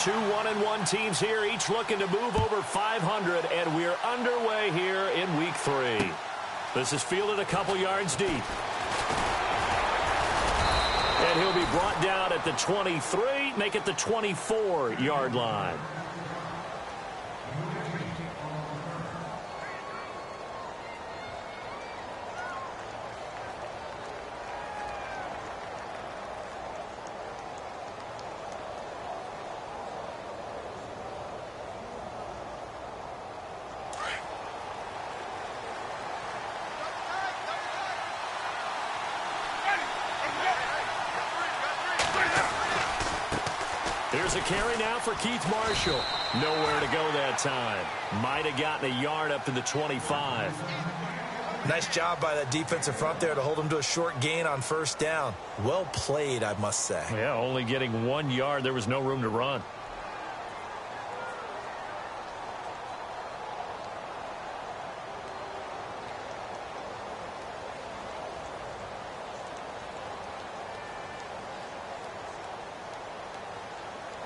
Two 1-1 teams here, each looking to move over 500, and we're underway here in week 3. This is fielded a couple yards deep. And he'll be brought down at the 23, make it the 24-yard line. Here's a carry now for Keith Marshall. Nowhere to go that time. Might have gotten a yard up to the 25. Nice job by that defensive front there to hold him to a short gain on first down. Well played, I must say. Yeah, only getting 1 yard. There was no room to run.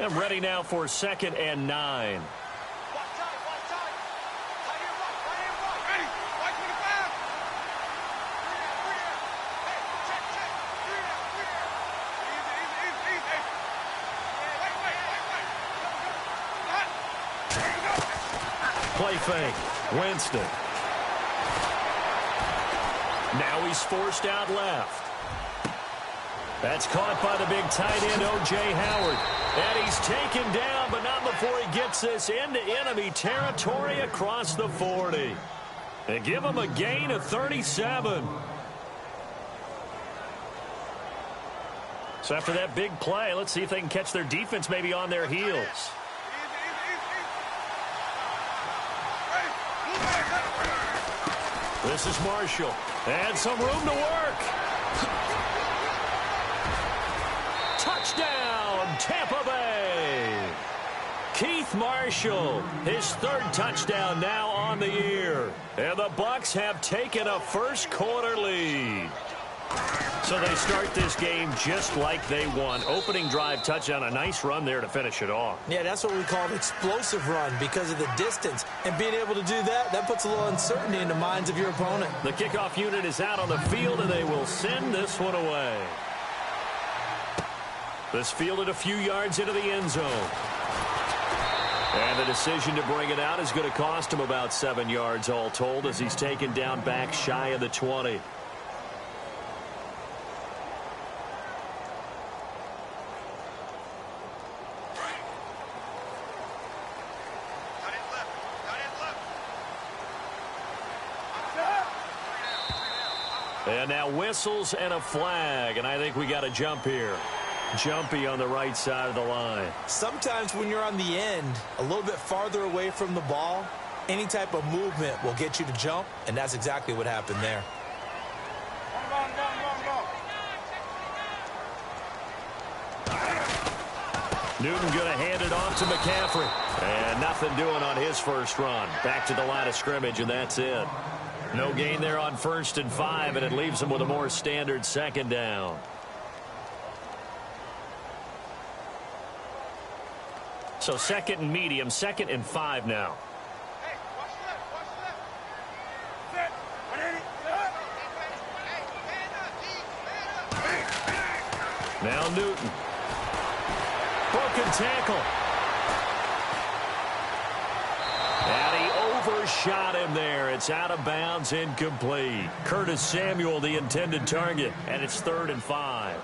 And ready now for 2nd and 9. Play fake. Winston. Now he's forced out left. That's caught by the big tight end, O.J. Howard. And he's taken down, but not before he gets this into enemy territory across the 40. They give him a gain of 37. So after that big play, let's see if they can catch their defense maybe on their heels. This is Marshall. And some room to work. Touchdown, Tampa Bay. Keith Marshall, his 3rd touchdown now on the year. And the Bucs have taken a first-quarter lead. So they start this game just like they won. Opening drive touchdown, a nice run there to finish it off. Yeah, that's what we call an explosive run because of the distance. And being able to do that, that puts a little uncertainty in the minds of your opponent. The kickoff unit is out on the field, and they will send this one away. This fielded a few yards into the end zone. And the decision to bring it out is going to cost him about 7 yards all told as he's taken down back shy of the 20. And now whistles and a flag, and I think we got a jump here. Jumpy on the right side of the line. Sometimes when you're on the end, a little bit farther away from the ball, any type of movement will get you to jump, and that's exactly what happened there. Newton going to hand it off to McCaffrey. And nothing doing on his first run. Back to the line of scrimmage, and that's it. No gain there on 1st and 5, and it leaves them with a more standard 2nd down. So 2nd and medium, 2nd and 5 now. Hey, watch left. Now Newton. Broken tackle. And he overshot him there. It's out of bounds, incomplete. Curtis Samuel, the intended target, and it's 3rd and 5.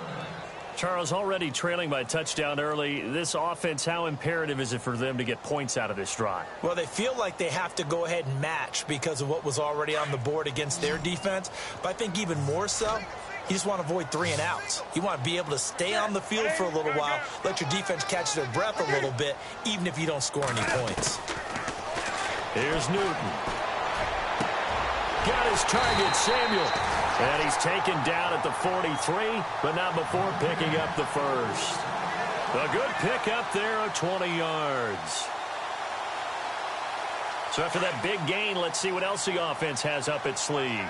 Charles, already trailing by touchdown early. This offense, how imperative is it for them to get points out of this drive? Well, they feel like they have to go ahead and match because of what was already on the board against their defense. But I think even more so, you just want to avoid 3 and outs. You want to be able to stay on the field for a little while, let your defense catch their breath a little bit, even if you don't score any points. Here's Newton. Got his target, Samuel. And he's taken down at the 43, but not before picking up the first. A good pickup there of 20 yards. So after that big gain, let's see what else the offense has up its sleeve.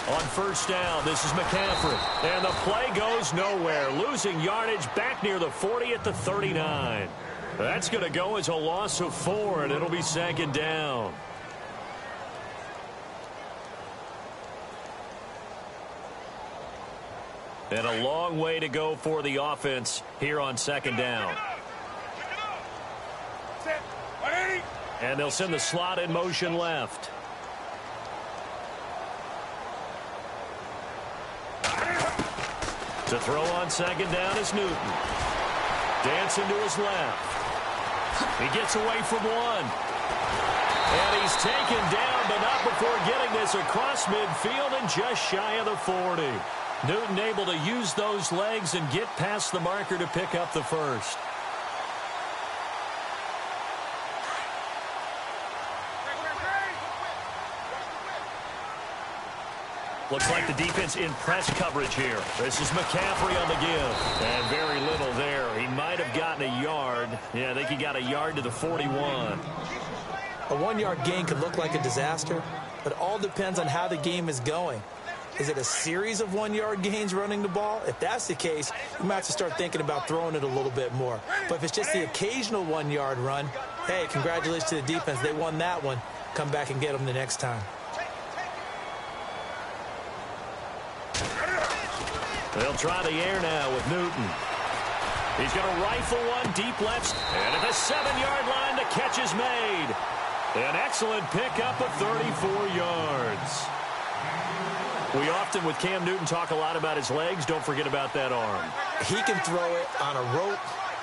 On first down. This is McCaffrey. And the play goes nowhere. Losing yardage back near the 40 at the 39. That's going to go as a loss of 4, and it'll be second down. And a long way to go for the offense here on second down. And they'll send the slot in motion left. To throw on second down is Newton. Dancing to his left. He gets away from one. And he's taken down, but not before getting this across midfield and just shy of the 40. Newton able to use those legs and get past the marker to pick up the first. Looks like the defense in press coverage here. This is McCaffrey on the give. And very little there. He might have gotten a yard. Yeah, I think he got a yard to the 41. A 1-yard gain could look like a disaster, but all depends on how the game is going. Is it a series of 1-yard gains running the ball? If that's the case, you might have to start thinking about throwing it a little bit more. But if it's just the occasional 1-yard run, hey, congratulations to the defense. They won that one. Come back and get them the next time. They'll try the air now with Newton. He's going to rifle one deep left. And at the 7-yard line, the catch is made. An excellent pickup of 34 yards. We often, with Cam Newton, talk a lot about his legs. Don't forget about that arm. He can throw it on a rope.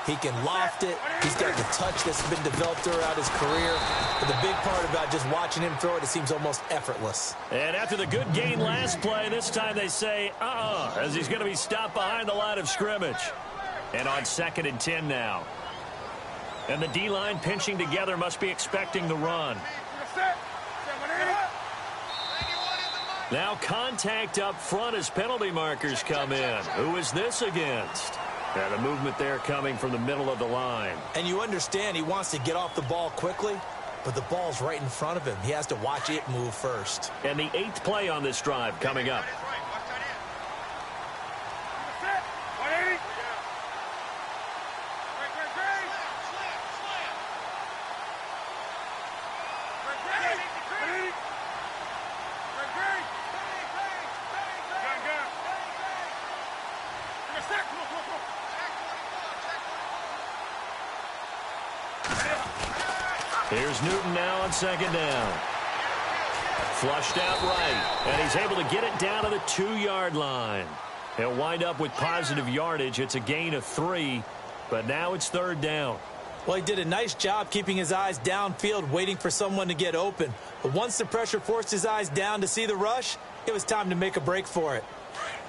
He can loft it. He's got the touch that's been developed throughout his career. But the big part about just watching him throw it, it seems almost effortless. And after the good gain last play, this time they say, as he's going to be stopped behind the line of scrimmage. And on 2nd and 10 now. And the D-line pinching together must be expecting the run. Now contact up front as penalty markers come in. Who is this against? And a movement there coming from the middle of the line. And you understand he wants to get off the ball quickly, but the ball's right in front of him. He has to watch it move first. And the 8th play on this drive coming up. Here's Newton now on 2nd down. Flushed out right, and he's able to get it down to the 2-yard line. He'll wind up with positive yardage. It's a gain of 3, but now it's 3rd down. Well, he did a nice job keeping his eyes downfield, waiting for someone to get open. But once the pressure forced his eyes down to see the rush, it was time to make a break for it.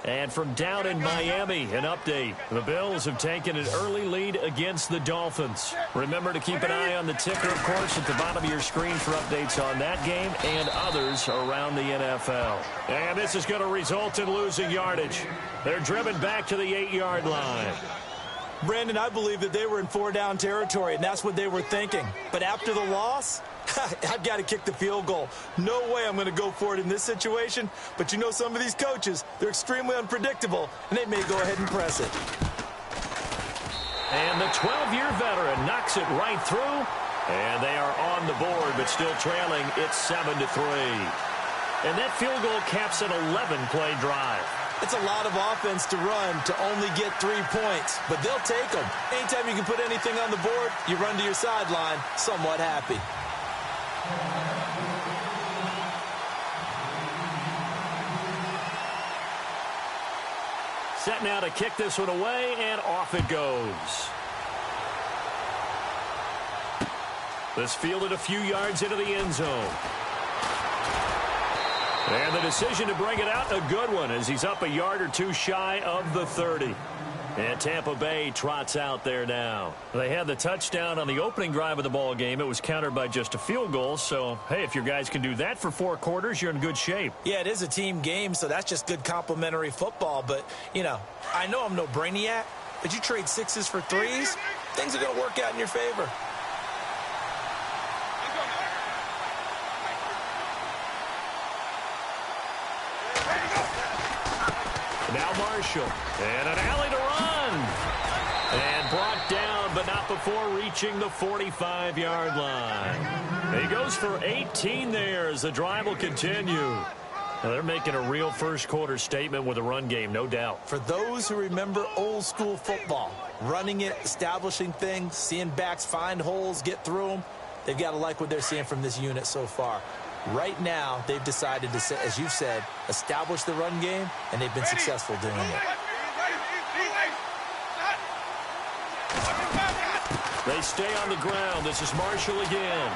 And from down in Miami, an update. The Bills have taken an early lead against the Dolphins. Remember to keep an eye on the ticker, of course, at the bottom of your screen for updates on that game and others around the NFL. And this is going to result in losing yardage. They're driven back to the 8-yard line. Brandon, I believe that they were in 4-down territory, and that's what they were thinking. But after the loss, I've got to kick the field goal. No way I'm going to go for it in this situation. But you know some of these coaches, they're extremely unpredictable, and they may go ahead and press it. And the 12-year veteran knocks it right through. And they are on the board, but still trailing. It's 7-3. And that field goal caps an 11-play drive. It's a lot of offense to run to only get 3 points, but they'll take them. Anytime you can put anything on the board, you run to your sideline somewhat happy. Set now to kick this one away, and off it goes. This fielded a few yards into the end zone. And the decision to bring it out, a good one, as he's up a yard or two shy of the 30. And Tampa Bay trots out there now. They had the touchdown on the opening drive of the ball game. It was countered by just a field goal. So, hey, if your guys can do that for 4 quarters, you're in good shape. Yeah, it is a team game, so that's just good complimentary football. But, you know, I know I'm no brainiac, but you trade 6s for 3s, things are going to work out in your favor. Marshall. And an alley to run. And brought down, but not before reaching the 45-yard line. He goes for 18 there as the drive will continue. Now they're making a real first-quarter statement with a run game, no doubt. For those who remember old-school football, running it, establishing things, seeing backs find holes, get through them, they've got to like what they're seeing from this unit so far. Right now, they've decided to, as you've said, establish the run game, and they've been successful doing it. They stay on the ground. This is Marshall again.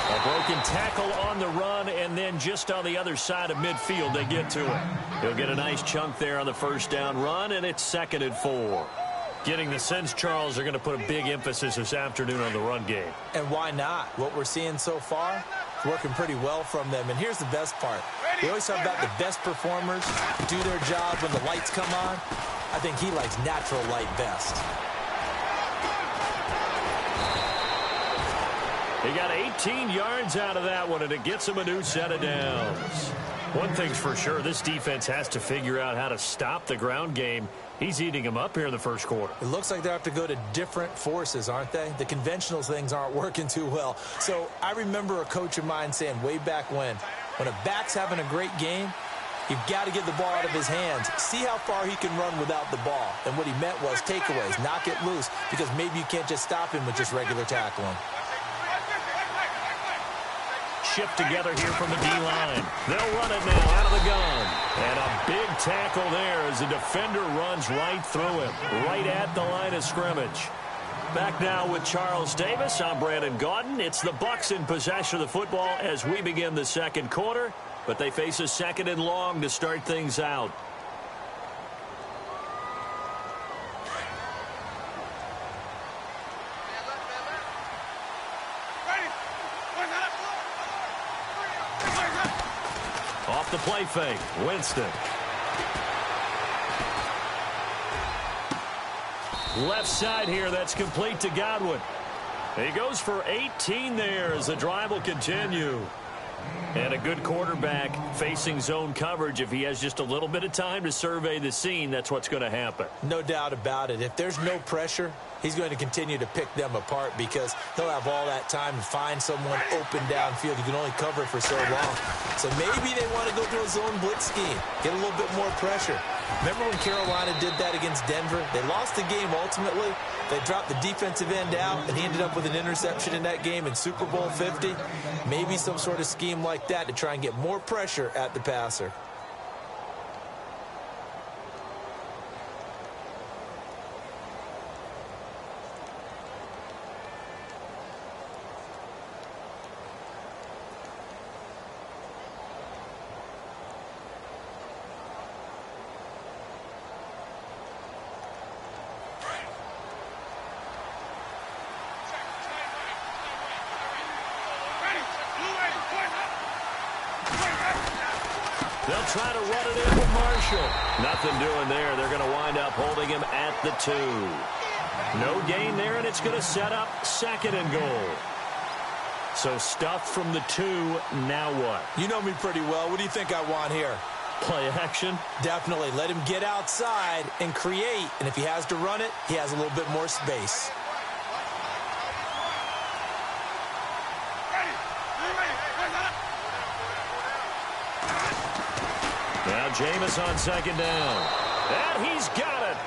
A broken tackle on the run, and then just on the other side of midfield, they get to it. He'll get a nice chunk there on the first down run, and it's 2nd and 4. Getting the sense, Charles, they're going to put a big emphasis this afternoon on the run game. And why not? What we're seeing so far is working pretty well from them. And here's the best part. We always talk about the best performers do their job when the lights come on. I think he likes natural light best. He got 18 yards out of that one, and it gets him a new set of downs. One thing's for sure, this defense has to figure out how to stop the ground game. He's eating them up here in the first quarter. It looks like they have to go to different forces, aren't they? The conventional things aren't working too well. So I remember a coach of mine saying way back when a back's having a great game, you've got to get the ball out of his hands. See how far he can run without the ball. And what he meant was takeaways, knock it loose, because maybe you can't just stop him with just regular tackling. Shift together here from the D-line. They'll run it now out of the gun. And a big tackle there as the defender runs right through him, right at the line of scrimmage. Back now with Charles Davis. I'm Brandon Gaudin. It's the Bucs in possession of the football as we begin the second quarter, but they face a 2nd and long to start things out. Off the play fake, Winston. Left side here, that's complete to Godwin. He goes for 18 there as the drive will continue. And a good quarterback facing zone coverage. If he has just a little bit of time to survey the scene, that's what's going to happen. No doubt about it. If there's no pressure, he's going to continue to pick them apart because he'll have all that time to find someone open downfield. You can only cover for so long. So maybe they want to go to a zone blitz scheme, get a little bit more pressure. Remember when Carolina did that against Denver? They lost the game ultimately. They dropped the defensive end out, and he ended up with an interception in that game in Super Bowl 50. Maybe some sort of scheme like that to try and get more pressure at the passer. They'll try to run it in with Marshall. Nothing doing there. They're going to wind up holding him at the 2. No gain there, and it's going to set up 2nd and goal. So stuffed from the 2, now what? You know me pretty well. What do you think I want here? Play action? Definitely. Let him get outside and create. And if he has to run it, he has a little bit more space. Now Jameis on 2nd down. And he's got it.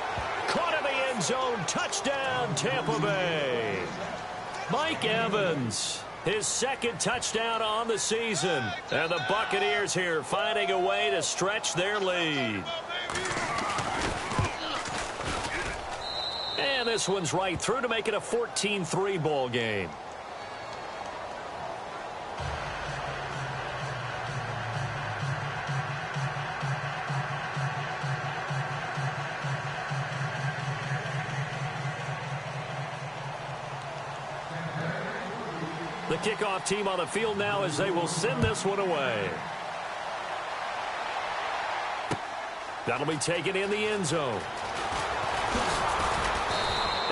Caught in the end zone. Touchdown, Tampa Bay. Mike Evans, his 2nd touchdown on the season. And the Buccaneers here finding a way to stretch their lead. And this one's right through to make it a 14-3 ball game. The kickoff team on the field now as they will send this one away. That'll be taken in the end zone.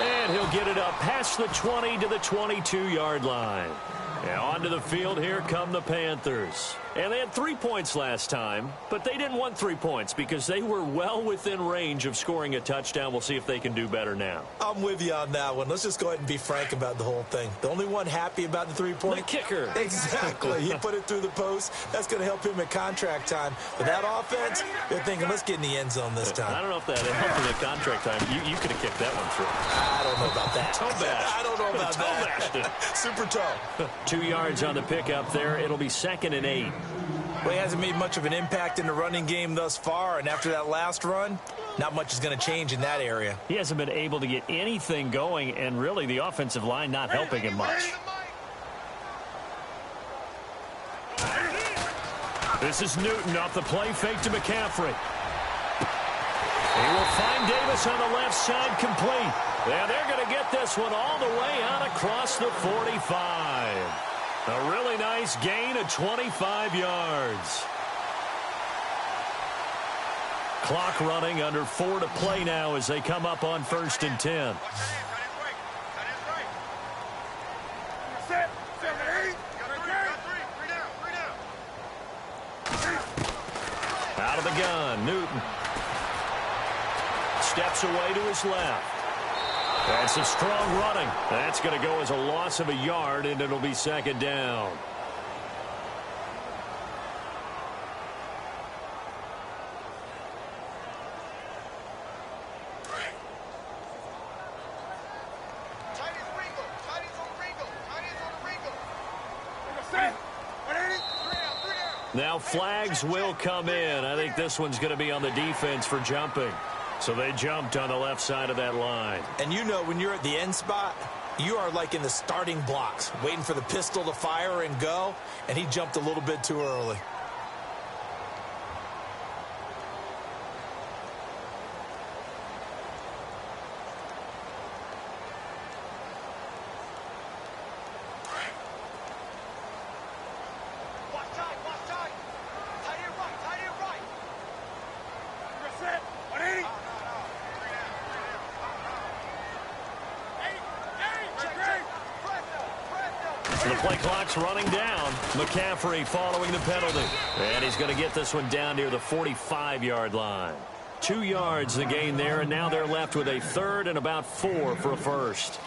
And he'll get it up past the 20 to the 22-yard line. And onto the field, here come the Panthers. And they had 3 points last time, but they didn't want 3 points because they were well within range of scoring a touchdown. We'll see if they can do better now. I'm with you on that one. Let's just go ahead and be frank about the whole thing. The only one happy about the 3-point? The kicker. Exactly. He put it through the post. That's going to help him at contract time. But that offense, they're thinking, let's get in the end zone this time. I don't know if that helped him at contract time. You could have kicked that one through. I don't know about that. Toe bash. I don't know about that. It. Super toe. 2 yards on the pickup there. It'll be 2nd and 8. Well, he hasn't made much of an impact in the running game thus far, and after that last run, not much is going to change in that area. He hasn't been able to get anything going, and really the offensive line not helping him much. This is Newton off the play fake to McCaffrey. He will find Davis on the left side, complete. And they're going to get this one all the way out across the 45. A really nice gain of 25 yards. Clock running, under 4 to play now as they come up on 1st and 10. Out of the gun, Newton. Steps away to his left. That's a strong running. That's going to go as a loss of a yard, and it'll be 2nd down. Now flags will come in. I think this one's going to be on the defense for jumping. So they jumped on the left side of that line. And you know, when you're at the end spot, you are like in the starting blocks, waiting for the pistol to fire and go, and he jumped a little bit too early. The play clock's running down. McCaffrey following the penalty. And he's going to get this one down near the 45-yard line. 2 yards the gain there, and now they're left with a 3rd and about 4 for a first.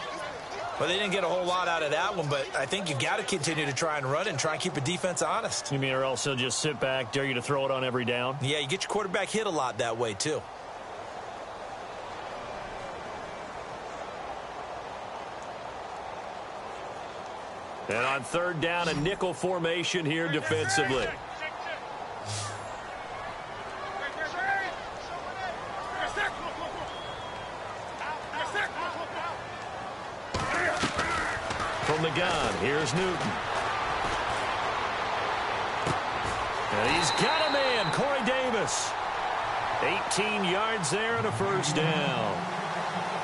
Well, they didn't get a whole lot out of that one, but I think you've got to continue to try and run and try and keep a defense honest. You mean, or else they'll just sit back, dare you to throw it on every down? Yeah, you get your quarterback hit a lot that way, too. And on 3rd down, a nickel formation here defensively. From the gun, here's Newton. And he's got a man, Corey Davis. 18 yards there and a 1st down.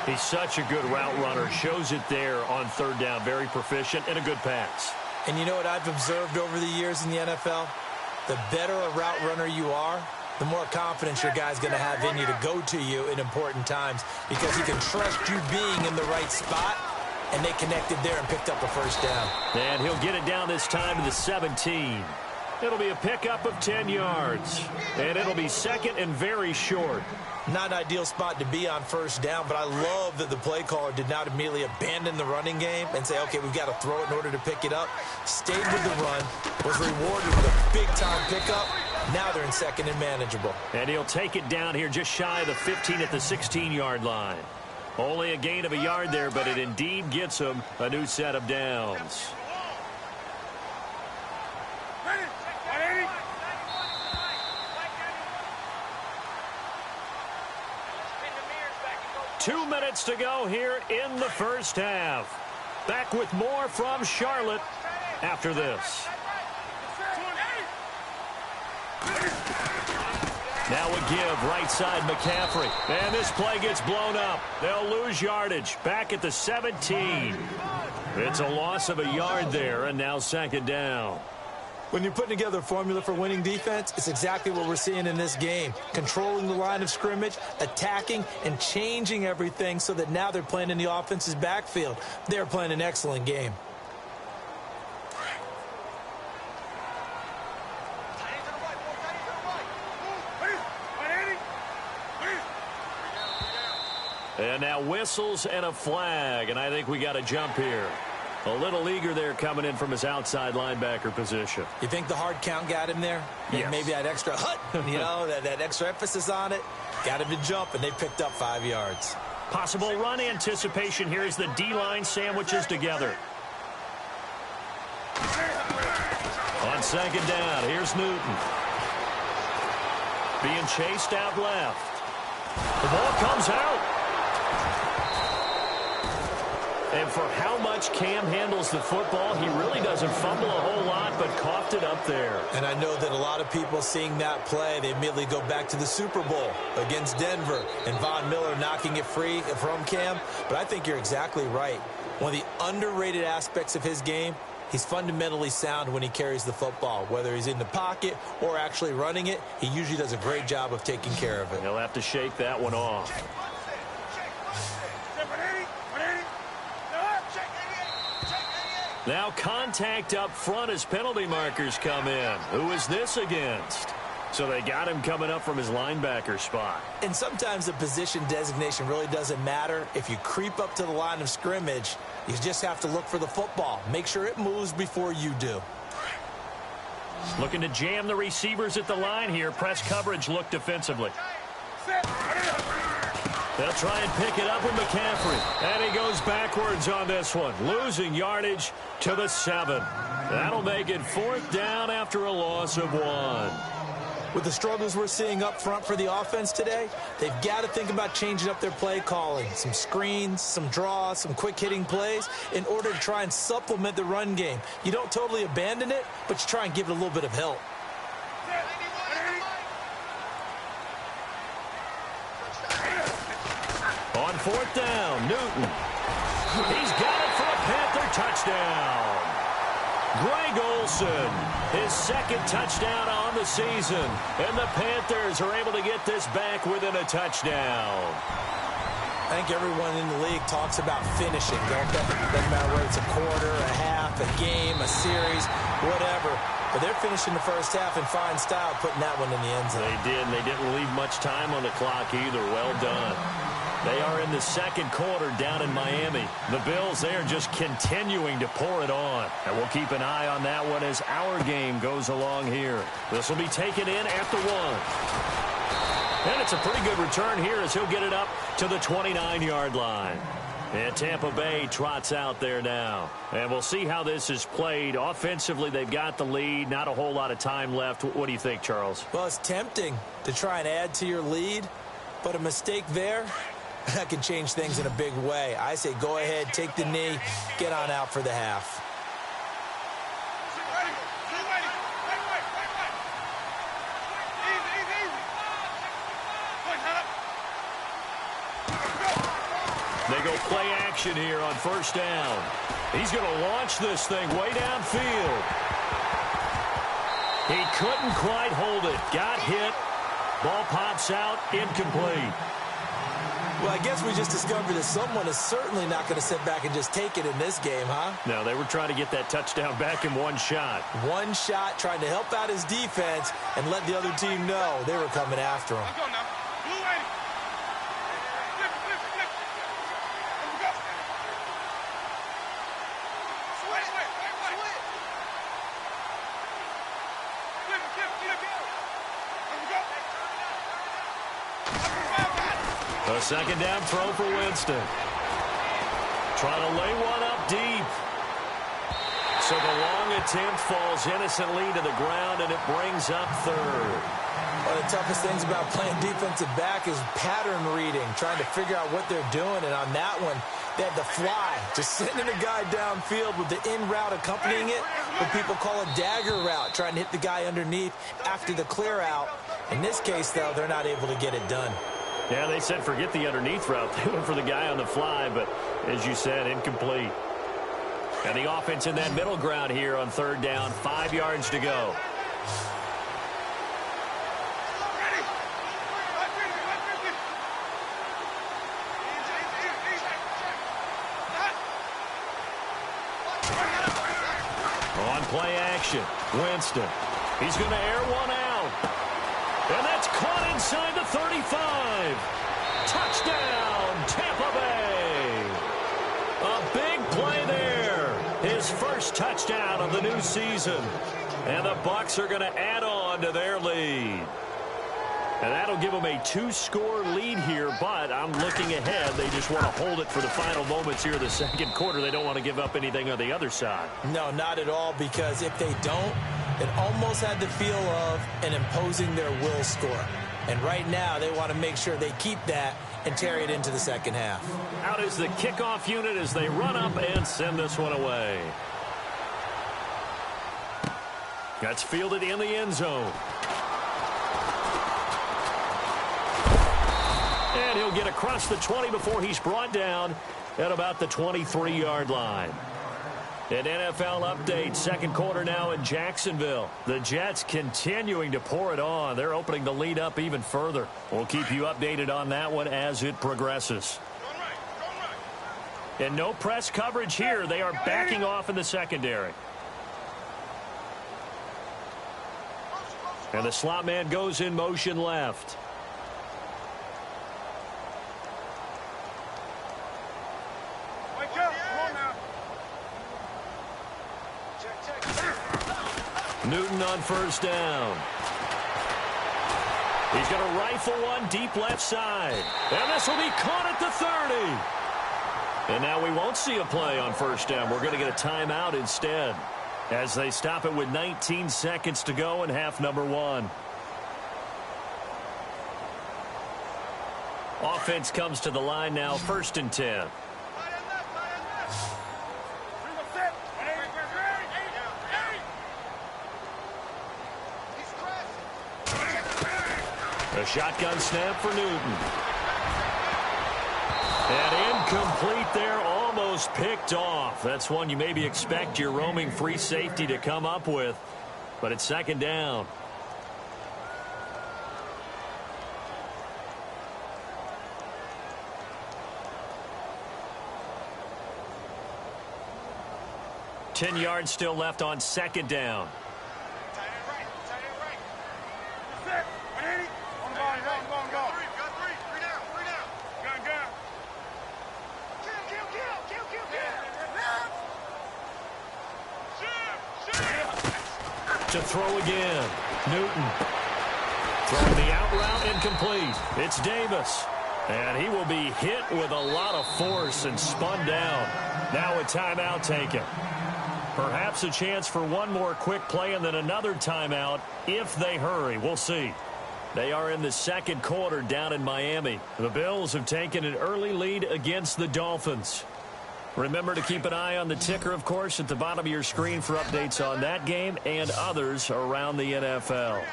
He's such a good route runner. Shows it there on 3rd down. Very proficient and a good pass. And you know what I've observed over the years in the NFL? The better a route runner you are, the more confidence your guy's going to have in you to go to you in important times because he can trust you being in the right spot, and they connected there and picked up a 1st down. And he'll get it down this time to the 17. It'll be a pickup of 10 yards. And it'll be 2nd and very short. Not an ideal spot to be on 1st down, but I love that the play caller did not immediately abandon the running game and say, okay, we've got to throw it in order to pick it up. Stayed with the run, was rewarded with a big-time pickup. Now they're in 2nd and manageable. And he'll take it down here just shy of the 15 at the 16-yard line. Only a gain of a yard there, but it indeed gets him a new set of downs. Two minutes to go here in the 1st half. Back with more from Charlotte after this. Now a give, right side McCaffrey. And this play gets blown up. They'll lose yardage. Back at the 17. It's a loss of a yard there, and now 2nd down. When you're putting together a formula for winning defense, it's exactly what we're seeing in this game. Controlling the line of scrimmage, attacking, and changing everything so that now they're playing in the offense's backfield. They're playing an excellent game. And now whistles and a flag, and I think we got a jump here. A little eager there coming in from his outside linebacker position. You think the hard count got him there? Yes. Maybe that extra that extra emphasis on it. Got him to jump, and they picked up 5 yards. Possible run anticipation here as the D-line sandwiches together. On second down, here's Newton. Being chased out left. The ball comes out. And for how much Cam handles the football, he really doesn't fumble a whole lot, but coughed it up there. And I know that a lot of people seeing that play, they immediately go back to the Super Bowl against Denver and Von Miller knocking it free from Cam. But I think you're exactly right. One of the underrated aspects of his game, he's fundamentally sound when he carries the football. Whether he's in the pocket or actually running it, he usually does a great job of taking care of it. He'll have to shake that one off. Now contact up front as penalty markers come in. Who is this against? So they got him coming up from his linebacker spot. And sometimes the position designation really doesn't matter. If you creep up to the line of scrimmage, you just have to look for the football. Make sure it moves before you do. Looking to jam the receivers at the line here. Press coverage look defensively. They'll try and pick it up with McCaffrey. And he goes backwards on this one, losing yardage to the 7. That'll make it 4th down after a loss of 1. With the struggles we're seeing up front for the offense today, they've got to think about changing up their play calling. Some screens, some draws, some quick-hitting plays in order to try and supplement the run game. You don't totally abandon it, but you try and give it a little bit of help. On 4th down, Newton. He's got it for a Panther touchdown. Greg Olsen, his 2nd touchdown on the season. And the Panthers are able to get this back within a touchdown. I think everyone in the league talks about finishing. Doesn't matter whether it's a quarter, a half, a game, a series, whatever. But they're finishing the first half in fine style, putting that one in the end zone. They did, and they didn't leave much time on the clock either. Well done. They are in the 2nd quarter down in Miami. The Bills, they are just continuing to pour it on. And we'll keep an eye on that one as our game goes along here. This will be taken in at the 1. And it's a pretty good return here as he'll get it up to the 29-yard line. And Tampa Bay trots out there now. And we'll see how this is played. Offensively, they've got the lead. Not a whole lot of time left. What do you think, Charles? Well, it's tempting to try and add to your lead, but a mistake there, that can change things in a big way. I say go ahead, take the knee, get on out for the half. They go play action here on 1st down. He's going to launch this thing way downfield. He couldn't quite hold it. Got hit. Ball pops out, incomplete. Well, I guess we just discovered that someone is certainly not going to sit back and just take it in this game, huh? No, they were trying to get that touchdown back in one shot. One shot, trying to help out his defense and let the other team know they were coming after him. A 2nd down throw for Winston. Trying to lay one up deep. So the long attempt falls innocently to the ground, and it brings up 3rd. One of the toughest things about playing defensive back is pattern reading, trying to figure out what they're doing. And on that one, they had the fly, just sending a guy downfield with the in route accompanying it, what people call a dagger route, trying to hit the guy underneath after the clear out. In this case, though, they're not able to get it done. Yeah, they said forget the underneath route. They went for the guy on the fly, but as you said, incomplete. And the offense in that middle ground here on 3rd down, 5 yards to go. On play action, Winston. He's going to air one out. And that's caught inside the 35. Touchdown, Tampa touchdown of the new season. And the Bucs are going to add on to their lead. And that'll give them a 2-score lead here, but I'm looking ahead. They just want to hold it for the final moments here of the second quarter. They don't want to give up anything on the other side. No, not at all, because if they don't, it almost had the feel of an imposing their will score. And right now, they want to make sure they keep that and carry it into the second half. Out is the kickoff unit as they run up and send this one away. That's fielded in the end zone. And he'll get across the 20 before he's brought down at about the 23-yard line. An NFL update, second quarter now in Jacksonville. The Jets continuing to pour it on. They're opening the lead up even further. We'll keep you updated on that one as it progresses. And no press coverage here. They are backing off in the secondary. And the slot man goes in motion left. Newton on first down. He's going to rifle one deep left side. And this will be caught at the 30. And now we won't see a play on first down. We're going to get a timeout instead as they stop it with 19 seconds to go in half number one. Offense comes to the line now, 1st and 10. A shotgun snap for Newton. And incomplete there, almost picked off. That's one you maybe expect your roaming free safety to come up with. But it's second down. Ten yards still left on second down. To throw again. Newton. Throwing the out route incomplete. It's Davis. And he will be hit with a lot of force and spun down. Now a timeout taken. Perhaps a chance for one more quick play and then another timeout if they hurry. We'll see. They are in the second quarter down in Miami. The Bills have taken an early lead against the Dolphins. Remember to keep an eye on the ticker, of course, at the bottom of your screen for updates on that game and others around the NFL.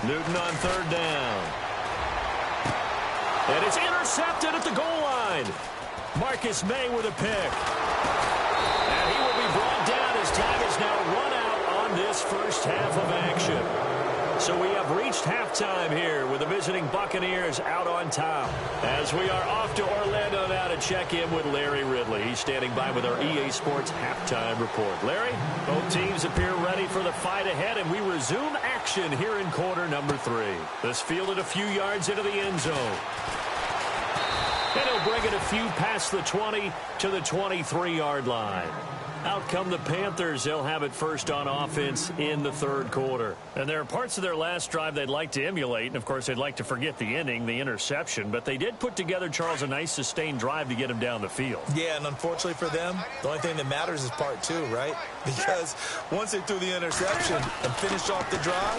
Newton on third down. And it's intercepted at the goal line. Marcus May with a pick. And he will be brought down as time is now run out on this first half of action. So we have reached halftime here with the visiting Buccaneers out on top. As we are off to Orlando now to check in with Larry Ridley. He's standing by with our EA Sports halftime report. Larry, both teams appear ready for the fight ahead, and we resume action here in quarter number 3. This fielded a few yards into the end zone. And he'll bring it a few past the 20 to the 23-yard line. Out come the Panthers. They'll have it first on offense in the third quarter. And there are parts of their last drive they'd like to emulate. And, of course, they'd like to forget the inning, the interception. But they did put together, Charles, a nice sustained drive to get him down the field. Yeah, and unfortunately for them, the only thing that matters is part 2, right? Because once they threw the interception and finished off the drive,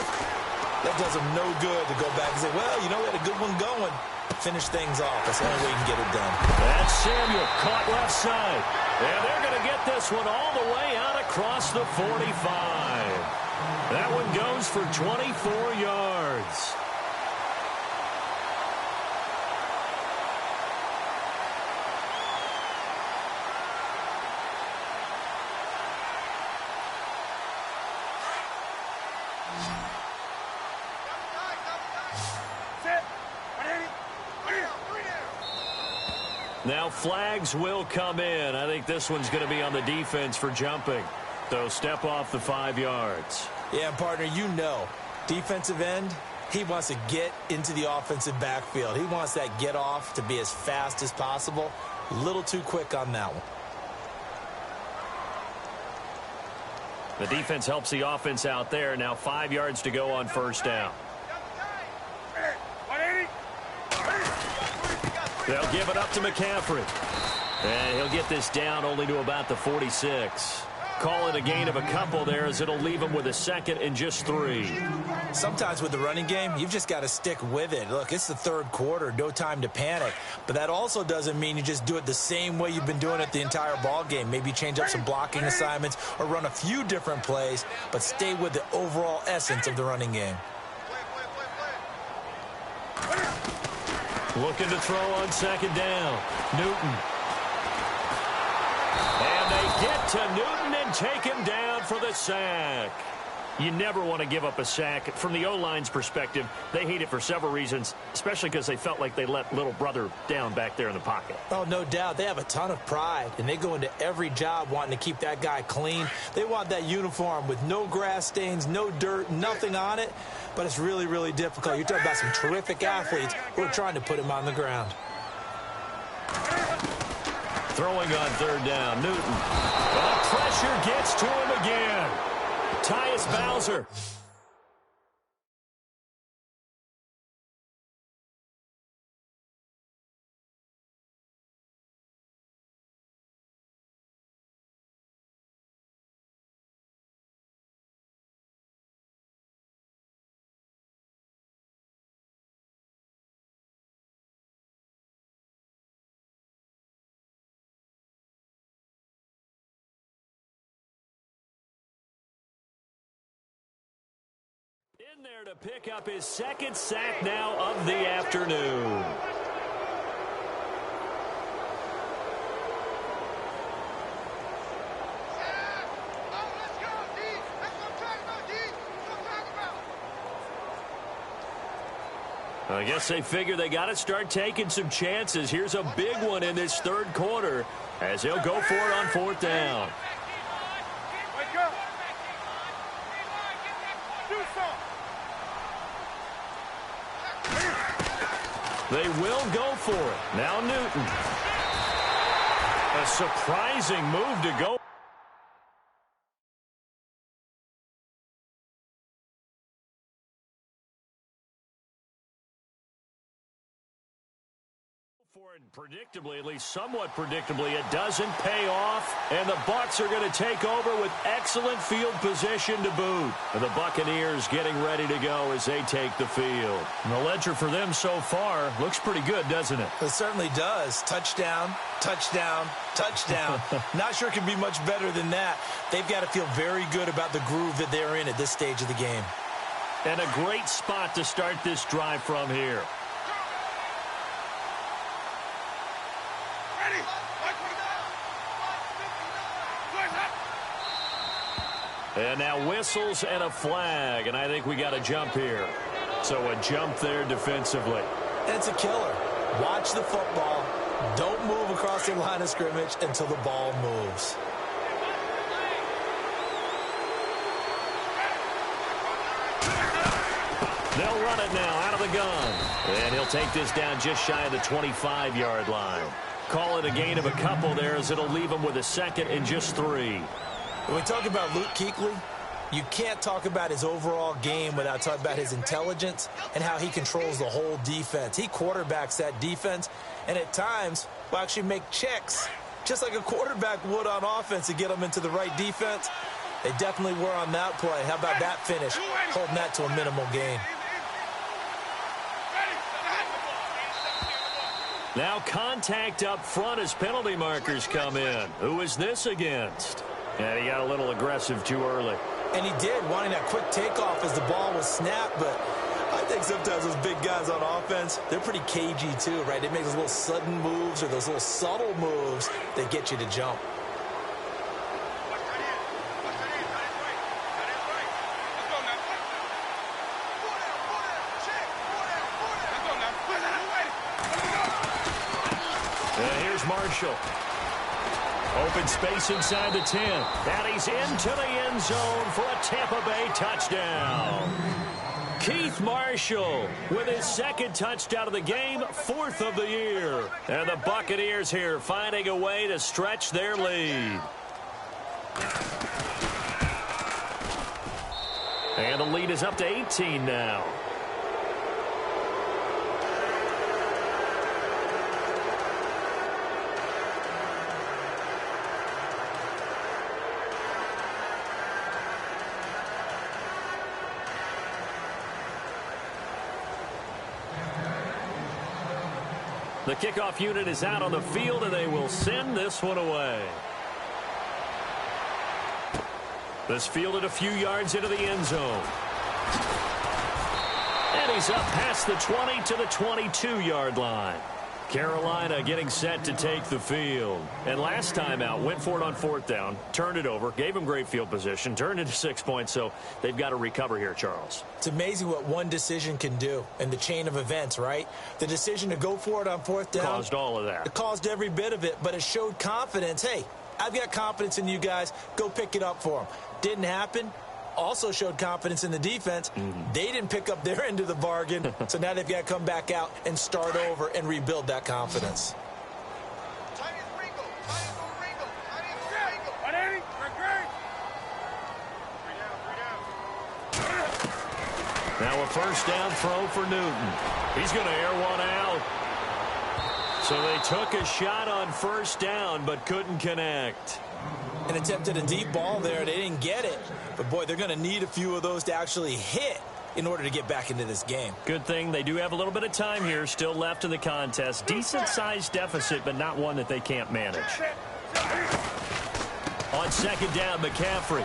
that does them no good to go back and say, well, you know, we had a good one going. Finish things off. That's the only way you can get it done. That's Samuel caught left side. And they're going to get this one all the way out across the 45. That one goes for 24 yards. Now flags will come in. I think this one's going to be on the defense for jumping. So step off the 5 yards. Yeah, partner, you know, defensive end, He wants to get into the offensive backfield. He wants that get off to be as fast as possible. A little too quick on that one. The defense helps the offense out there. Now 5 yards to go on first down. They'll give it up to McCaffrey. And he'll get this down only to about the 46. Call it a gain of a couple there as it'll leave him with a second and just 3. Sometimes with the running game, you've just got to stick with it. Look, it's the third quarter, no time to panic. But that also doesn't mean you just do it the same way you've been doing it the entire ball game. Maybe change up some blocking assignments or run a few different plays, but stay with the overall essence of the running game. Looking to throw on second down. Newton. And they get to Newton and take him down for the sack. You never want to give up a sack. From the O-line's perspective, they hate it for several reasons, especially because they felt like they let little brother down back there in the pocket. Oh, no doubt. They have a ton of pride, and they go into every job wanting to keep that guy clean. They want that uniform with no grass stains, no dirt, nothing on it, but it's really, really difficult. You're talking about some terrific athletes who are trying to put him on the ground. Throwing on third down, Newton. But pressure gets to him again. Tyus Bowser. In there to pick up his second sack now of the afternoon. I guess they figure they got to start taking some chances. Here's a big one in this third quarter as he'll go for it on fourth down. They will go for it. Now Newton. A surprising move to go. For it predictably, at least somewhat predictably, it doesn't pay off, and the Bucs are going to take over with excellent field position to boot. And the Buccaneers getting ready to go as they take the field. And the ledger for them so far looks pretty good, doesn't it? It certainly does. Touchdown, touchdown, touchdown. Not sure it can be much better than that. They've got to feel very good about the groove that they're in at this stage of the game. And a great spot to start this drive from here. And now whistles and a flag, and I think we got a jump here. So a jump there defensively. And it's a killer. Watch the football. Don't move across the line of scrimmage until the ball moves. They'll run it now out of the gun. And he'll take this down just shy of the 25-yard line. Call it a gain of a couple there as it'll leave him with a second and just 3. When we talk about Luke Kuechly, you can't talk about his overall game without talking about his intelligence and how he controls the whole defense. He quarterbacks that defense, and at times will actually make checks, just like a quarterback would on offense to get them into the right defense. They definitely were on that play. How about that finish, holding that to a minimal gain. Now contact up front as penalty markers come in. Who is this against? And he got a little aggressive too early. And he did, wanting that quick takeoff as the ball was snapped. But I think sometimes those big guys on offense, they're pretty cagey too, right? They make those little sudden moves or those little subtle moves that get you to jump. And here's Marshall. Open space inside the 10. And he's into the end zone for a Tampa Bay touchdown. Keith Marshall with his second touchdown of the game, 4th of the year. And the Buccaneers here finding a way to stretch their lead. And the lead is up to 18 now. The kickoff unit is out on the field, and they will send this one away. This fielded a few yards into the end zone. And he's up past the 20 to the 22-yard line. Carolina getting set to take the field. And last time out, went for it on 4th down, turned it over, gave them great field position, turned it to 6 points, so they've got to recover here, Charles. It's amazing what one decision can do in the chain of events, right? The decision to go for it on 4th down. Caused all of that. It caused every bit of it, but it showed confidence. Hey, I've got confidence in you guys. Go pick it up for them. Didn't happen. Also showed confidence in the defense. They didn't pick up their end of the bargain, so now they've got to come back out and start over and rebuild that confidence. Now a first down throw for Newton. He's going to air one out. So they took a shot on first down but couldn't connect. An attempt at a deep ball there. They didn't get it. But, boy, they're going to need a few of those to actually hit in order to get back into this game. Good thing they do have a little bit of time here still left in the contest. Decent-sized deficit, but not one that they can't manage. On second down, McCaffrey.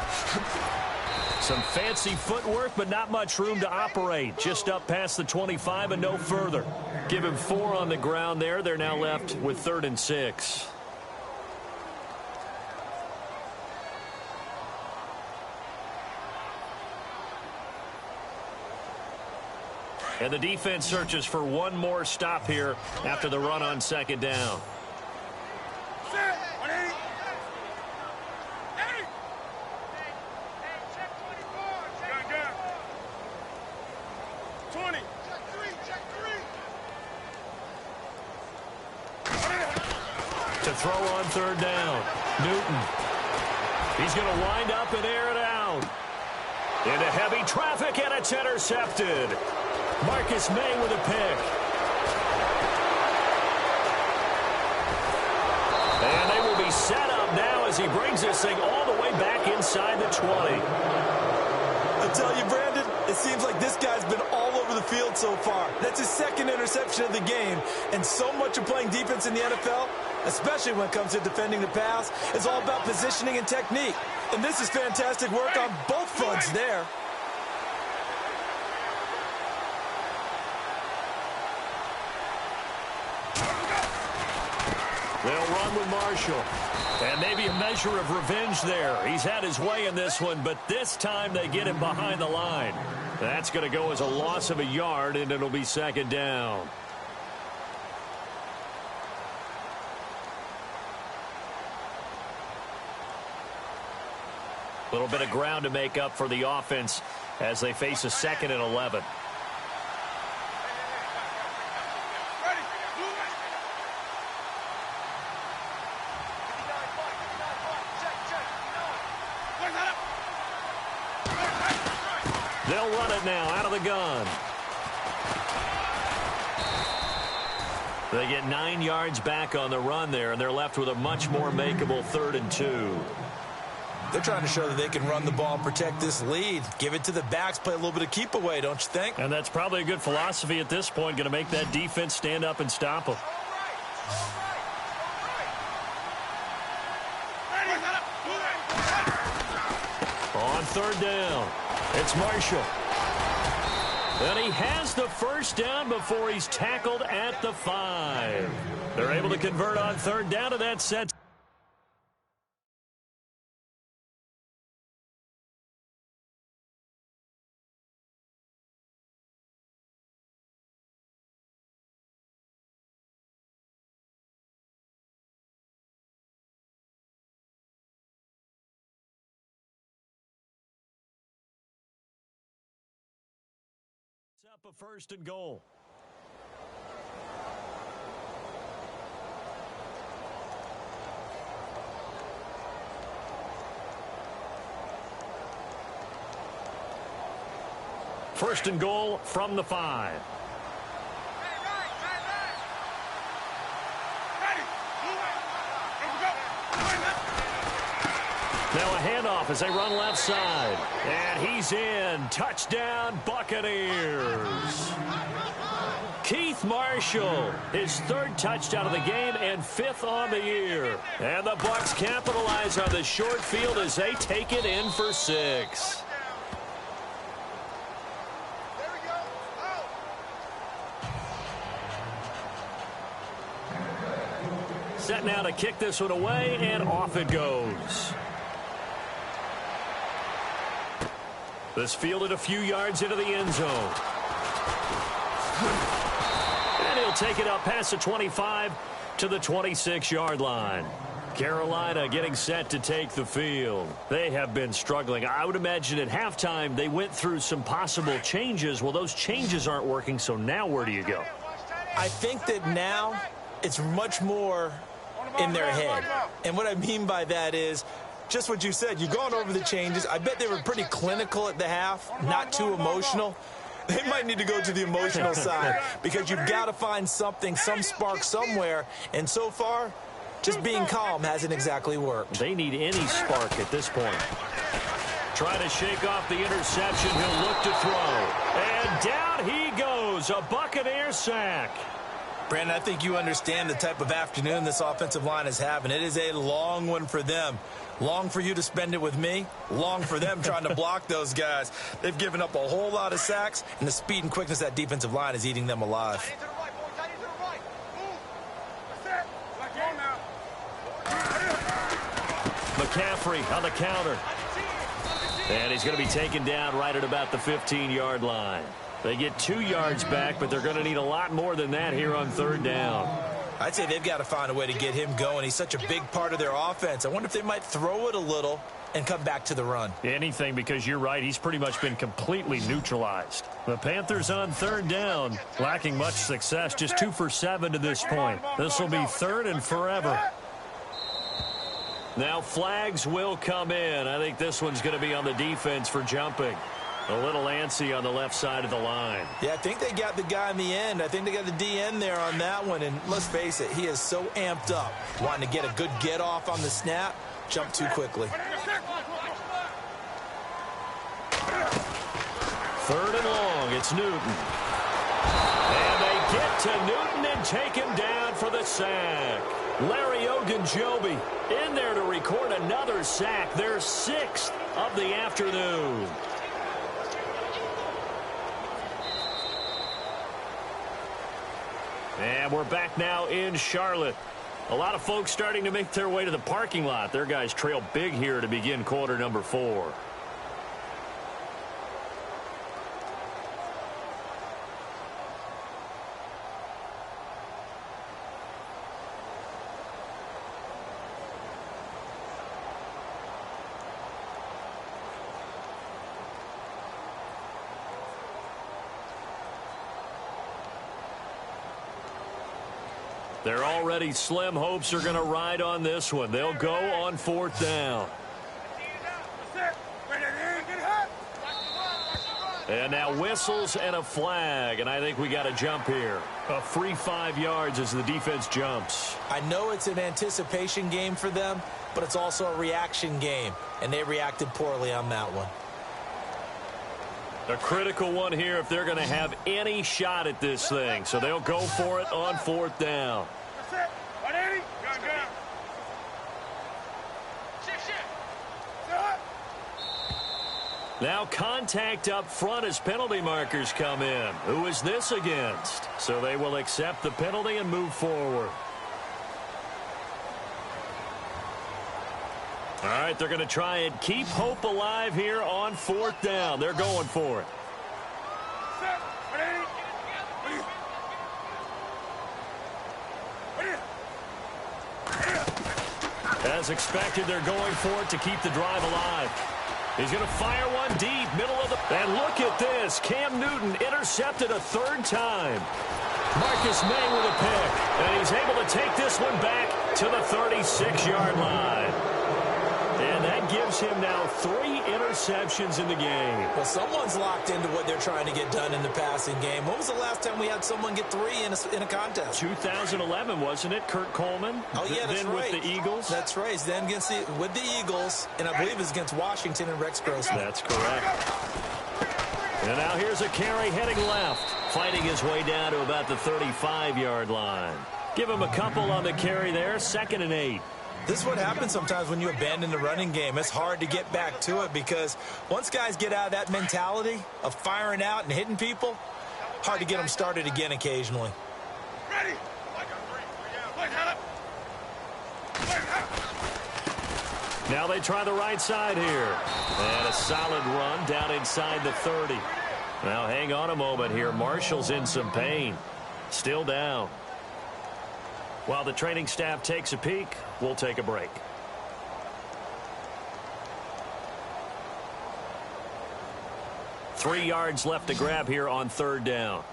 Some fancy footwork, but not much room to operate. Just up past the 25 and no further. Give him 4 on the ground there. They're now left with 3rd and 6. And the defense searches for one more stop here after the run on second down. To throw on 3rd down. Newton. He's going to wind up and air it out. Into heavy traffic, and it's intercepted. Marcus May with a pick. And they will be set up now as he brings this thing all the way back inside the 20. I'll tell you, Brandon, it seems like this guy's been all over the field so far. That's his 2nd interception of the game. And so much of playing defense in the NFL, especially when it comes to defending the pass, is all about positioning and technique. And this is fantastic work on both fronts there. They'll run with Marshall. And maybe a measure of revenge there. He's had his way in this one, but this time they get him behind the line. That's going to go as a loss of a yard, and it'll be second down. A little bit of ground to make up for the offense as they face a 2nd and 11. They'll run it now out of the gun. They get 9 yards back on the run there, and they're left with a much more makeable 3rd and 2. They're trying to show that they can run the ball and protect this lead. Give it to the backs, play a little bit of keep away, don't you think? And that's probably a good philosophy at this point, going to make that defense stand up and stop them. On 3rd down, it's Marshall. And he has the first down before he's tackled at the 5. They're able to convert on 3rd down, and that sets Sets up a 1st and goal. First and goal from the 5. Now a handoff as they run left side. And he's in. Touchdown, Buccaneers. Keith Marshall, his 3rd touchdown of the game and 5th on the year. And the Bucs capitalize on the short field as they take it in for 6. Set now to kick this one away, and off it goes. This fielded a few yards into the end zone. And he'll take it up past the 25 to the 26-yard line. Carolina getting set to take the field. They have been struggling. I would imagine at halftime they went through some possible changes. Well, those changes aren't working, so now where do you go? I think that now it's much more in their head. And what I mean by that is just what you said. You've gone over the changes. I bet they were pretty clinical at the half, not too emotional. They might need to go to the emotional side because you've got to find something, some spark somewhere. And so far, just being calm hasn't exactly worked. They need any spark at this point. Trying to shake off the interception. He'll look to throw. And down he goes. A Buccaneer sack. Brandon, I think you understand the type of afternoon this offensive line is having. It is a long one for them. Long for you to spend it with me. Long for them trying to block those guys. They've given up a whole lot of sacks, and the speed and quickness of that defensive line is eating them alive. McCaffrey on the counter. And he's going to be taken down right at about the 15-yard line. They get 2 yards back, but they're going to need a lot more than that here on 3rd down. I'd say they've got to find a way to get him going. He's such a big part of their offense. I wonder if they might throw it a little and come back to the run. Anything, because you're right. He's pretty much been completely neutralized. The Panthers on 3rd down, lacking much success, just 2 for 7 to this point. This will be 3rd and forever. Now flags will come in. I think this one's going to be on the defense for jumping. A little antsy on the left side of the line. Yeah, I think they got the guy in the end. I think they got the DN there on that one. And let's face it, he is so amped up, wanting to get a good get off on the snap, jump too quickly. 3rd and long, it's Newton. And they get to Newton and take him down for the sack. Larry Ogunjobi in there to record another sack, their 6th of the afternoon. And we're back now in Charlotte. A lot of folks starting to make their way to the parking lot. Their guys trail big here to begin quarter number 4. They're already slim. Hopes are going to ride on this one. They'll go on 4th down. And now whistles and a flag, and I think we got a jump here. A free 5 yards as the defense jumps. I know it's an anticipation game for them, but it's also a reaction game, and they reacted poorly on that one. A critical one here if they're going to have any shot at this thing. So they'll go for it on 4th down. Now contact up front as penalty markers come in. Who is this against? So they will accept the penalty and move forward. All right, they're going to try and keep hope alive here on 4th down. They're going for it. As expected, they're going for it to keep the drive alive. He's going to fire one deep, middle of the... And look at this. Cam Newton intercepted a third time. Marcus May with a pick. And he's able to take this one back to the 36-yard line. And that gives him now 3 interceptions in the game. Well, someone's locked into what they're trying to get done in the passing game. When was the last time we had someone get 3 in a contest? 2011, wasn't it? Kurt Coleman? Oh, yeah, that's then right. With the Eagles? That's right. Then with the Eagles, and I believe it's against Washington and Rex Grossman. That's correct. And now here's a carry heading left, fighting his way down to about the 35-yard line. Give him a couple on the carry there, 2nd and 8. This is what happens sometimes when you abandon the running game. It's hard to get back to it because once guys get out of that mentality of firing out and hitting people, hard to get them started again occasionally. Ready. Now they try the right side here. And a solid run down inside the 30. Now hang on a moment here. Marshall's in some pain. Still down. While the training staff takes a peek, we'll take a break. Three yards left to grab here on 3rd down.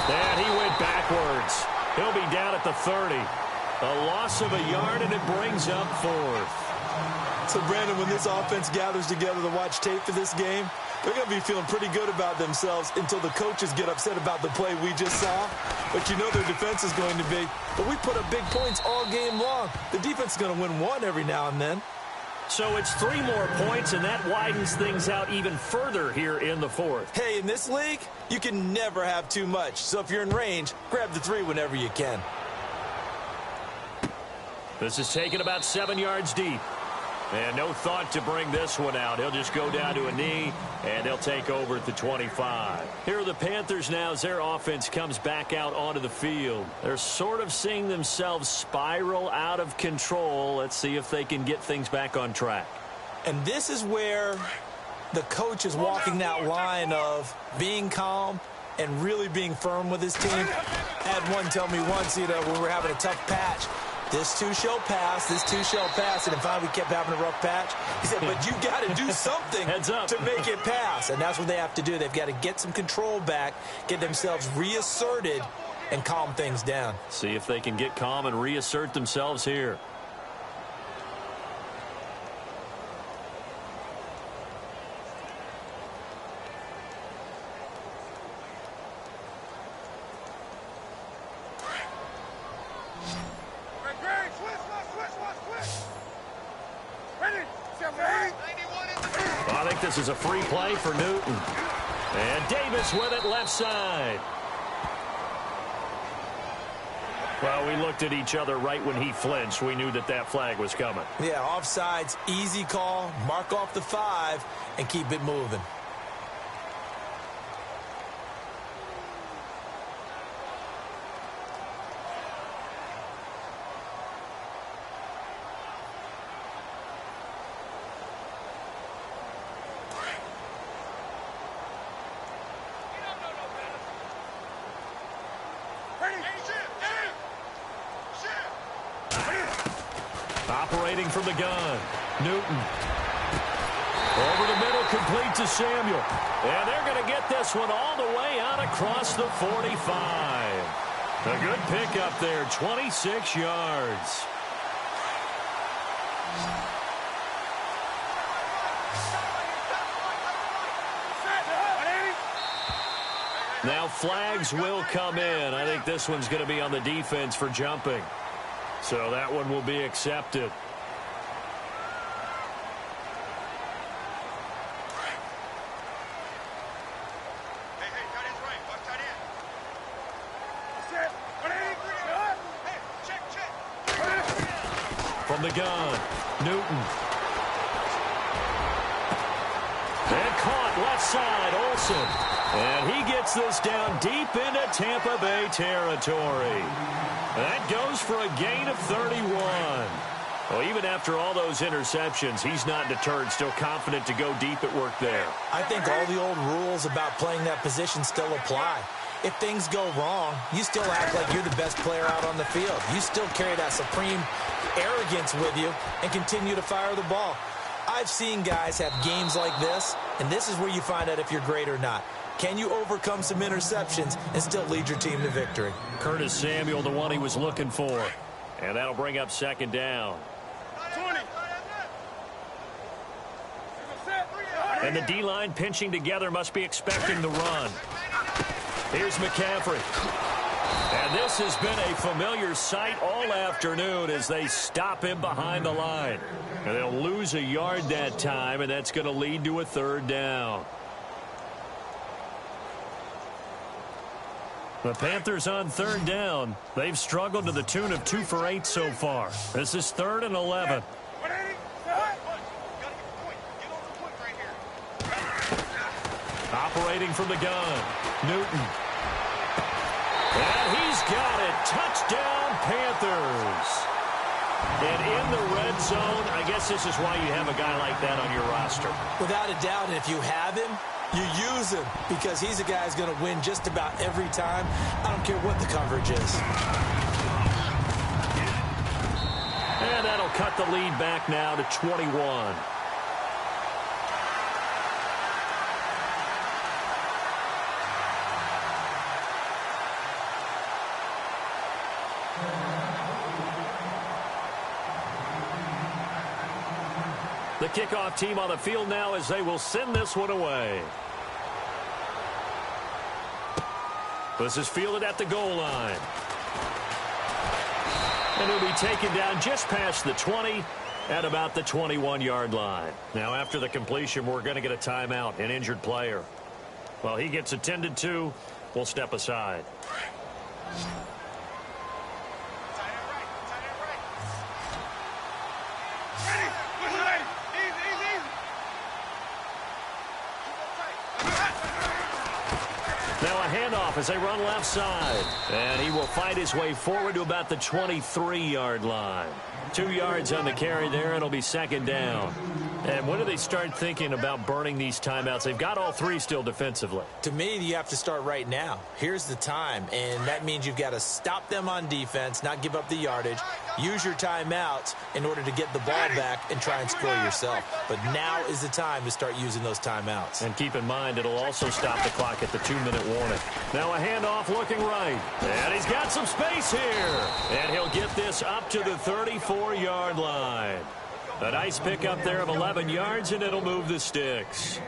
And he went backwards. He'll be down at the 30. A loss of a yard, and it brings up 4th. So, Brandon, when this offense gathers together to watch tape for this game, they're going to be feeling pretty good about themselves until the coaches get upset about the play we just saw. But you know their defense is going to be. But we put up big points all game long. The defense is going to win one every now and then. So it's 3 more points, and that widens things out even further here in the 4th. Hey, in this league, you can never have too much. So if you're in range, grab the 3 whenever you can. This is taken about 7 yards deep. And no thought to bring this one out. He'll just go down to a knee, and they'll take over at the 25. Here are the Panthers now as their offense comes back out onto the field. They're sort of seeing themselves spiral out of control. Let's see if they can get things back on track. And this is where the coach is walking that line of being calm and really being firm with his team. I had one tell me once, when we were having a tough patch, this too shall pass, this too shall pass. And finally we kept having a rough patch. He said, but you got to do something to make it pass. And that's what they have to do. They've got to get some control back, get themselves reasserted, and calm things down. See if they can get calm and reassert themselves here. I think this is a free play for Newton. And Davis with it left side. Well, we looked at each other right when he flinched. We knew that that flag was coming. Yeah, offsides, easy call, mark off the 5, and keep it moving. Operating from the gun, Newton. Over the middle, complete to Samuel. And they're going to get this one all the way out across the 45. A good pickup there, 26 yards. Now flags will come in. I think this one's going to be on the defense for jumping. So that one will be accepted. From the gun, Newton. And caught left side, Olsen. And he gets this down deep into Tampa Bay territory. That goes for a gain of 31. Well, even after all those interceptions, he's not deterred, still confident to go deep at work there. I think all the old rules about playing that position still apply. if things go wrong, you still act like you're the best player out on the field. You still carry that supreme arrogance with you and continue to fire the ball. I've seen guys have games like this, and this is where you find out if you're great or not. Can you overcome some interceptions and still lead your team to victory? Curtis Samuel, the one he was looking for. And that'll bring up second down. 20. And the D-line pinching together must be expecting the run. Here's McCaffrey. And this has been a familiar sight all afternoon as they stop him behind the line. And they'll lose a yard that time, and that's going to lead to a third down. The Panthers on third down. They've struggled to the tune of 2 for 8 so far. This is 3rd and 11. Operating from the gun, Newton. And he's got it. Touchdown, Panthers. And in the red zone, I guess this is why you have a guy like that on your roster. Without a doubt, and if you have him, you use him because he's a guy who's going to win just about every time. I don't care what the coverage is. And that'll cut the lead back now to 21. The kickoff team on the field now as they will send this one away. This is fielded at the goal line. And it'll be taken down just past the 20 at about the 21-yard line. Now, after the completion, we're going to get a timeout, an injured player. While he gets attended to, we'll step aside. Handoff as they run left side. And he will fight his way forward to about the 23-yard line. 2 yards on the carry there. It'll be second down. And when do they start thinking about burning these timeouts? They've got all 3 still defensively. To me, you have to start right now. Here's the time, and that means you've got to stop them on defense, not give up the yardage, use your timeouts in order to get the ball back and try and score yourself. But now is the time to start using those timeouts. And keep in mind, it'll also stop the clock at the 2-minute warning. Now a handoff looking right. And he's got some space here. And he'll get this up to the 34-yard line. A nice pickup there of 11 yards, and it'll move the sticks.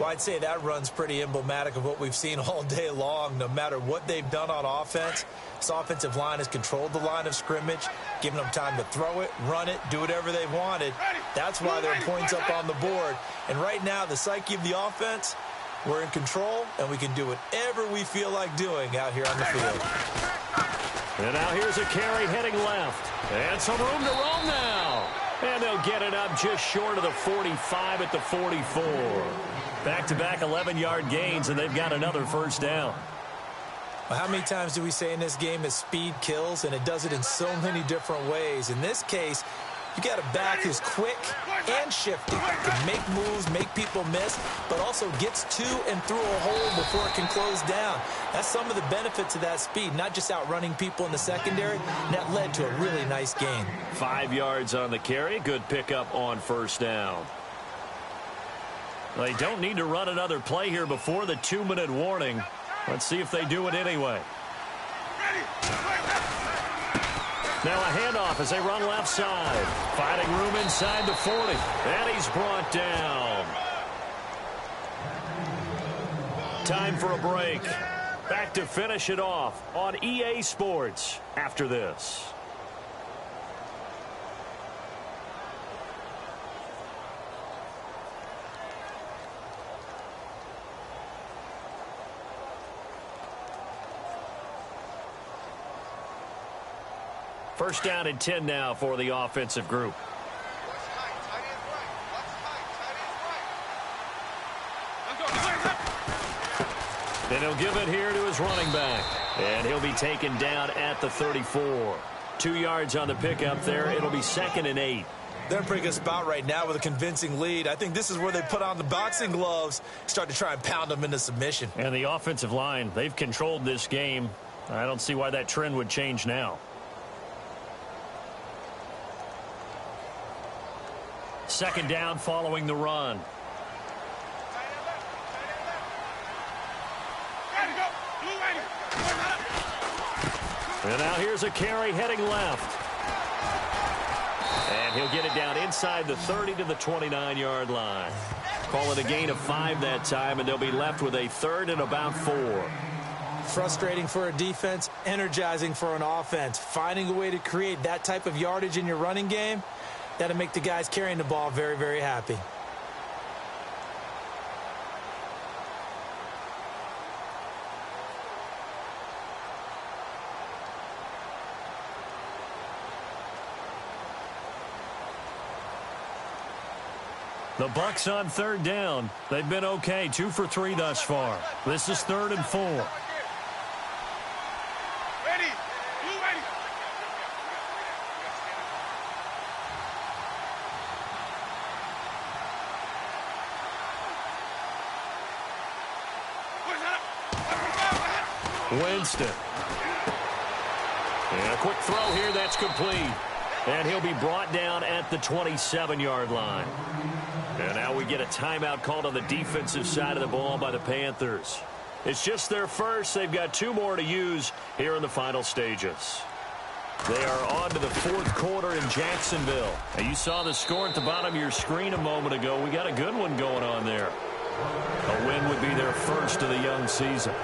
Well, I'd say that run's pretty emblematic of what we've seen all day long. No matter what they've done on offense, this offensive line has controlled the line of scrimmage, given them time to throw it, run it, do whatever they wanted. That's why there are points up on the board. And right now, the psyche of the offense, we're in control, and we can do whatever we feel like doing out here on the field. And now here's a carry heading left. And some room to roam now. And they'll get it up just short of the 45 at the 44. Back-to-back 11-yard gains, and they've got another first down. Well, how many times do we say in this game that speed kills, and it does it in so many different ways? In this case, you got a back who's quick and shifty, can make moves, make people miss, but also gets to and through a hole before it can close down. That's some of the benefits of that speed, not just outrunning people in the secondary. And that led to a really nice gain. 5 yards on the carry. Good pickup on first down. They don't need to run another play here before the 2-minute warning. Let's see if they do it anyway. Now a handoff as they run left side. Finding room inside the 40. And he's brought down. Time for a break. Back to finish it off on EA Sports after this. First down and 10 now for the offensive group. And he'll give it here to his running back. And he'll be taken down at the 34. 2 yards on the pickup there. It'll be 2nd and 8. They're in a pretty good spot right now with a convincing lead. I think this is where they put on the boxing gloves, start to try and pound them into submission. And the offensive line, they've controlled this game. I don't see why that trend would change now. Second down following the run. And now here's a carry heading left. And he'll get it down inside the 30 to the 29-yard line. Call it a gain of 5 that time, and they'll be left with a 3rd and about 4. Frustrating for a defense, energizing for an offense. Finding a way to create that type of yardage in your running game, that'll make the guys carrying the ball very, very happy. The Bucs on 3rd down. They've been okay, 2 for 3 thus far. This is 3rd and 4. Ready. Winston. And a quick throw here, that's complete. And he'll be brought down at the 27-yard line. And now we get a timeout called on the defensive side of the ball by the Panthers. It's just their first. They've got 2 more to use here in the final stages. They are on to the 4th quarter in Jacksonville. And you saw the score at the bottom of your screen a moment ago. We got a good one going on there. A win would be their first of the young season.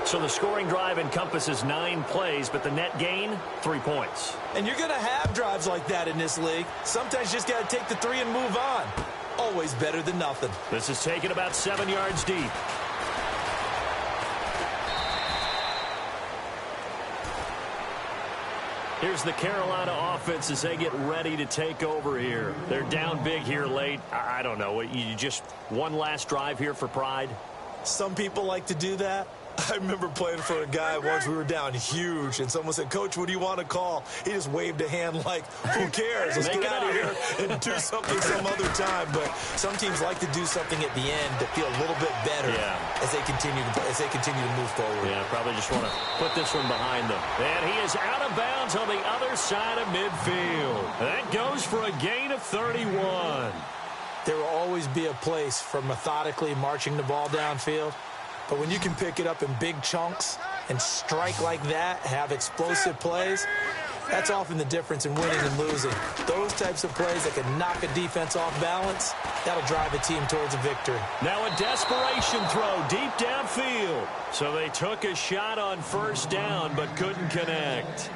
So the scoring drive encompasses 9 plays, but the net gain, 3 points. And you're going to have drives like that in this league. Sometimes you just got to take the 3 and move on. Always better than nothing. This is taken about 7 yards deep. Here's the Carolina offense as they get ready to take over here. They're down big here late. I don't know. You just one last drive here for pride? Some people like to do that. I remember playing for a guy once. We were down huge, and someone said, "Coach, what do you want to call?" He just waved a hand like, "Who cares? Let's get out of here and do something some other time." But some teams like to do something at the end to feel a little bit better as they continue to move forward. Yeah, probably just want to put this one behind them. And he is out of bounds on the other side of midfield. That goes for a gain of 31. There will always be a place for methodically marching the ball downfield. But when you can pick it up in big chunks and strike like that, have explosive plays, that's often the difference in winning and losing. Those types of plays that can knock a defense off balance, that'll drive a team towards a victory. Now a desperation throw deep downfield. So they took a shot on 1st down but couldn't connect.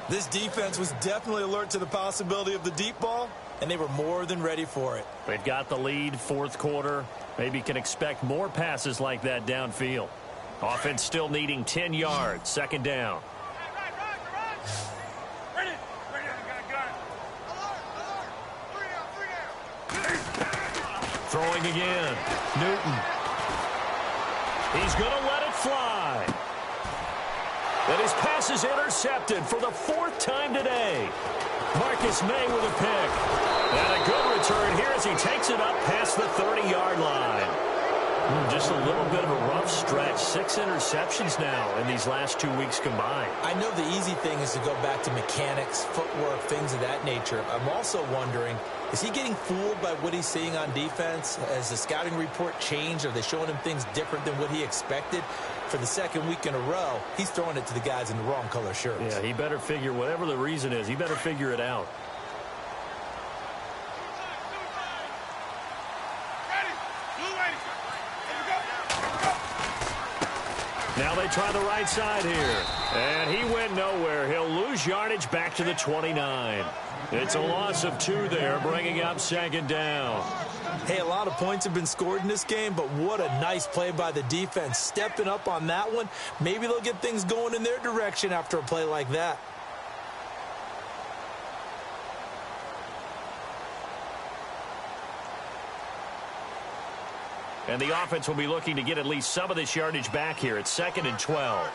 This defense was definitely alert to the possibility of the deep ball, and they were more than ready for it. They've got the lead, 4th quarter. Maybe can expect more passes like that downfield. Offense still needing 10 yards. 2nd down. Throwing again. Newton. He's going to let it fly. And his pass is intercepted for the 4th time today. Marcus May with a pick. And a good return here as he takes it up past the 30-yard line. Just a little bit of a rough stretch. 6 interceptions now in these last 2 weeks combined. I know the easy thing is to go back to mechanics, footwork, things of that nature. I'm also wondering, is he getting fooled by what he's seeing on defense? Has the scouting report changed? Are they showing him things different than what he expected? For the 2nd week in a row, he's throwing it to the guys in the wrong color shirts. Yeah, he better figure, whatever the reason is, he better figure it out. Now they try the right side here. And he went nowhere. He'll lose yardage back to the 29. It's a loss of 2 there, bringing up 2nd down. Hey, a lot of points have been scored in this game, but what a nice play by the defense. Stepping up on that one. Maybe they'll get things going in their direction after a play like that. And the offense will be looking to get at least some of this yardage back here. It's 2nd and 12.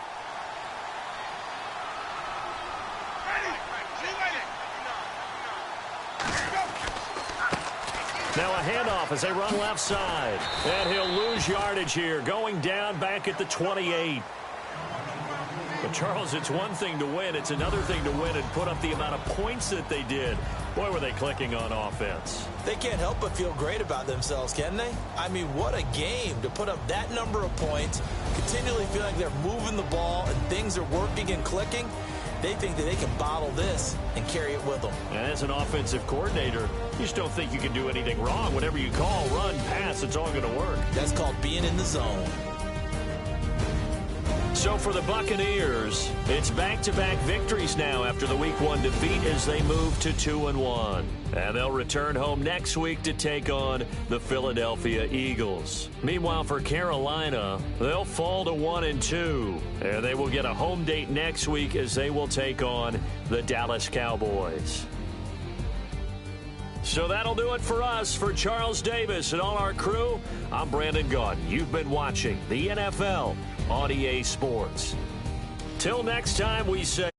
Now a handoff as they run left side. And he'll lose yardage here, going down back at the 28. But, Charles, it's one thing to win. It's another thing to win and put up the amount of points that they did. Boy, were they clicking on offense. They can't help but feel great about themselves, can they? I mean, what a game to put up that number of points, continually feel like they're moving the ball and things are working and clicking. They think that they can bottle this and carry it with them. And as an offensive coordinator, you just don't think you can do anything wrong. Whatever you call, run, pass, it's all going to work. That's called being in the zone. So for the Buccaneers, it's back-to-back victories now after the Week 1 defeat as they move to 2-1. And they'll return home next week to take on the Philadelphia Eagles. Meanwhile, for Carolina, they'll fall to 1-2. And they will get a home date next week as they will take on the Dallas Cowboys. So that'll do it for us. For Charles Davis and all our crew, I'm Brandon Gaudin. You've been watching the NFL on EA Sports. Till next time, we say...